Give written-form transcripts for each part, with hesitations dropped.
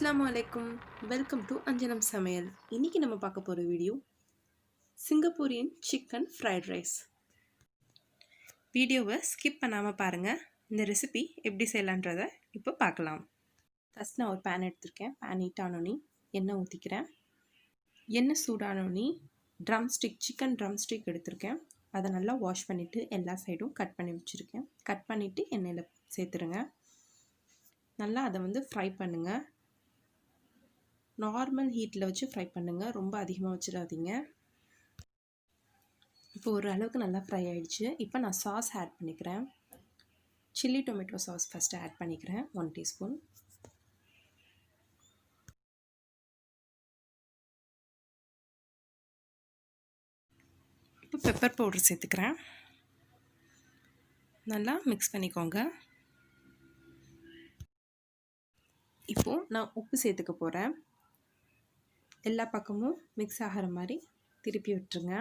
Assalamualaikum. Welcome to Anjanam Samayal. இன்னைக்கு நம்ம பார்க்க போற video Singaporean chicken fried rice. வீடியோவை ஸ்கிப் பண்ணாம பாருங்க. இந்த ரெசிபி எப்படி செய்யலாம்ன்றதை இப்போ பார்க்கலாம். ஃபர்ஸ்ட் நான் ஒரு pan எடுத்துர்க்கேன். pan ஹீட் ஆனோனே எண்ணெய் ஊத்திக்கிறேன். எண்ணெய் சூடானோனே chicken drumstick எடுத்துர்க்கேன். அதை நல்லா வாஷ் பண்ணிட்டு எல்லா சைடும் கட் பண்ணி வச்சிருக்கேன். கட் பண்ணிட்டு எண்ணெயில சேர்த்துருங்க. நல்லா அதை ஃப்ரை பண்ணுங்க. நார்மல் ஹீட்டில் வச்சு ஃப்ரை பண்ணுங்கள், ரொம்ப அதிகமாக வச்சிடாதீங்க. இப்போ ஒரு அளவுக்கு நல்லா ஃப்ரை ஆகிடுச்சு. இப்போ நான் சாஸ் ஆட் பண்ணிக்கிறேன். Chilli tomato sauce first add பண்ணிக்கிறேன், 1 டீஸ்பூன். இப்போ பெப்பர் பவுடர் சேர்த்துக்கிறேன். நல்லா மிக்ஸ் பண்ணிக்கோங்க. இப்போது நான் உப்பு சேர்த்துக்க போகிறேன். எல்லா பக்கமும் மிக்ஸ் ஆகிற மாதிரி திருப்பி விட்டுருங்க.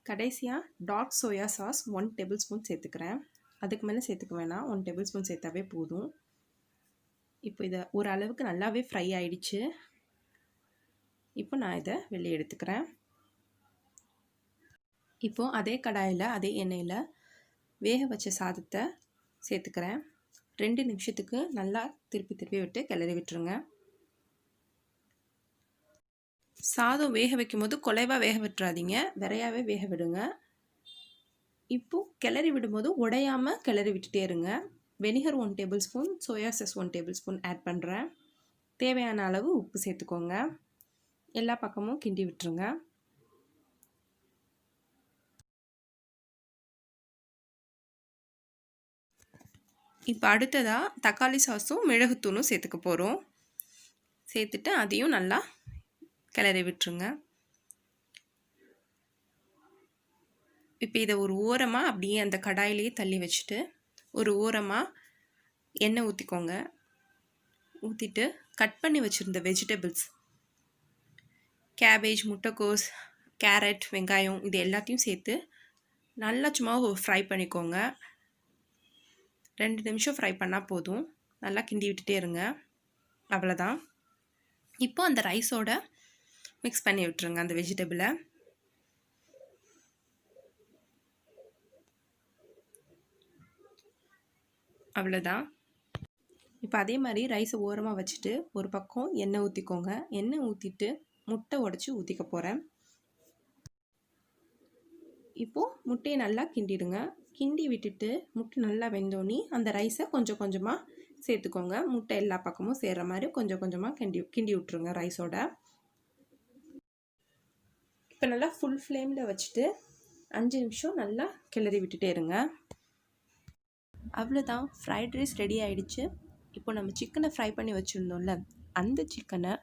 கடைசியாக dark soya sauce 1 tablespoon சேர்த்துக்கிறேன். அதுக்கு மேலே சேர்த்துக்க வேணாம், 1 டேபிள் ஸ்பூன் சேர்த்தாவே போதும். இப்போ இதை ஒரு அளவுக்கு நல்லாவே ஃப்ரை ஆகிடுச்சு. இப்போ நான் இதை வெளியே எடுத்துக்கிறேன். இப்போது அதே கடாயில் அதே எண்ணெயில் வேக வச்ச சாதத்தை சேர்த்துக்கிறேன். 2 நிமிஷத்துக்கு நல்லா திருப்பி விட்டு கிளறி விட்டுருங்க. சாதம் வேக வைக்கும் போது குலைவாக வேக விட்டுறாதீங்க, விரையாவே வேக விடுங்க. இப்போது கிளறி விடும்போது உடையாமல் கிளறி விட்டுட்டே இருங்க. Vinegar 1 tablespoon, soya sauce 1 tablespoon add பண்ணுறேன். தேவையான அளவு உப்பு சேர்த்துக்கோங்க. எல்லா பக்கமும் கிண்டி விட்டுருங்க. இப்போ அடுத்ததாக தக்காளி சாஸும் மிளகுத்தூளும் சேர்த்துக்க போகிறோம். சேர்த்துட்டு அதையும் நல்லா கிளறி விட்டுருங்க. இப்போ இதை ஒரு ஓரமாக அப்படியே அந்த கடாயிலேயே தள்ளி வச்சுட்டு ஒரு ஓரமாக எண்ணெய் ஊற்றிக்கோங்க. ஊற்றிட்டு கட் பண்ணி வச்சுருந்த வெஜிடபிள்ஸ், கேபேஜ், முட்டைக்கோஸ், கேரட், வெங்காயம் இது எல்லாத்தையும் சேர்த்து நல்லா சும்மா ஃப்ரை பண்ணிக்கோங்க. 2 நிமிஷம் ஃப்ரை பண்ணால் போதும். நல்லா கிண்டி விட்டுட்டே இருங்க. அவ்வளோதான். இப்போ அந்த ரைஸோட மிக்ஸ் பண்ணி விட்டுருங்க அந்த வெஜிடபிளை. அவ்வளோதான். இப்போ அதே மாதிரி ரைஸை ஓரமாக வச்சுட்டு ஒரு பக்கம் எண்ணெய் ஊற்றிக்கோங்க. எண்ணெய் ஊற்றிட்டு முட்டை உடச்சி ஊற்றிக்க போகிறேன். இப்போது முட்டையை நல்லா கிண்டிடுங்க. கிண்டி விட்டுட்டு முட்டை நல்லா வெந்தோன்னே அந்த ரைஸை கொஞ்சம் கொஞ்சமாக சேர்த்துக்கோங்க. முட்டை எல்லா பக்கமும் சேர்கிற மாதிரி கொஞ்சம் கொஞ்சமாக கிண்டி விட்டுருங்க ரைஸோட. இப்போ நல்லா ஃபுல் ஃப்ளேமில் வச்சுட்டு 5 நிமிஷம் நல்லா கிளறி விட்டுட்டே இருங்க. அவ்வளோதான், ஃப்ரைட் ரைஸ் ரெடி ஆகிடுச்சு. இப்போ நம்ம சிக்கனை ஃப்ரை பண்ணி வச்சுருந்தோம்ல, அந்த சிக்கனை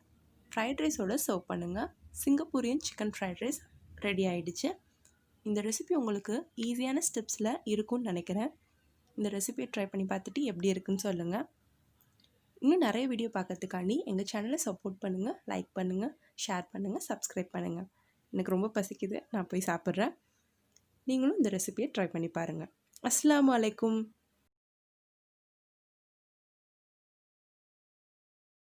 ஃப்ரைட் ரைஸோடு சர்வ் பண்ணுங்கள். Singaporean chicken fried rice ready ஆகிடுச்சு. இந்த ரெசிபி உங்களுக்கு ஈஸியான ஸ்டெப்ஸில் இருக்கும்னு நினைக்கிறேன். இந்த ரெசிபியை ட்ரை பண்ணி பார்த்துட்டு எப்படி இருக்குன்னு சொல்லுங்கள். இன்னும் நிறைய வீடியோ பார்க்கறதுக்காண்டி எங்கள் சேனலை சப்போர்ட் பண்ணுங்கள், லைக் பண்ணுங்கள், ஷேர் பண்ணுங்கள், சப்ஸ்கிரைப் பண்ணுங்கள். எனக்கு ரொம்ப பசிக்குது, நான் போய் சாப்பிட்றேன். நீங்களும் இந்த ரெசிபியை ட்ரை பண்ணி பாருங்கள். அஸ்ஸலாமு அலைக்கும்.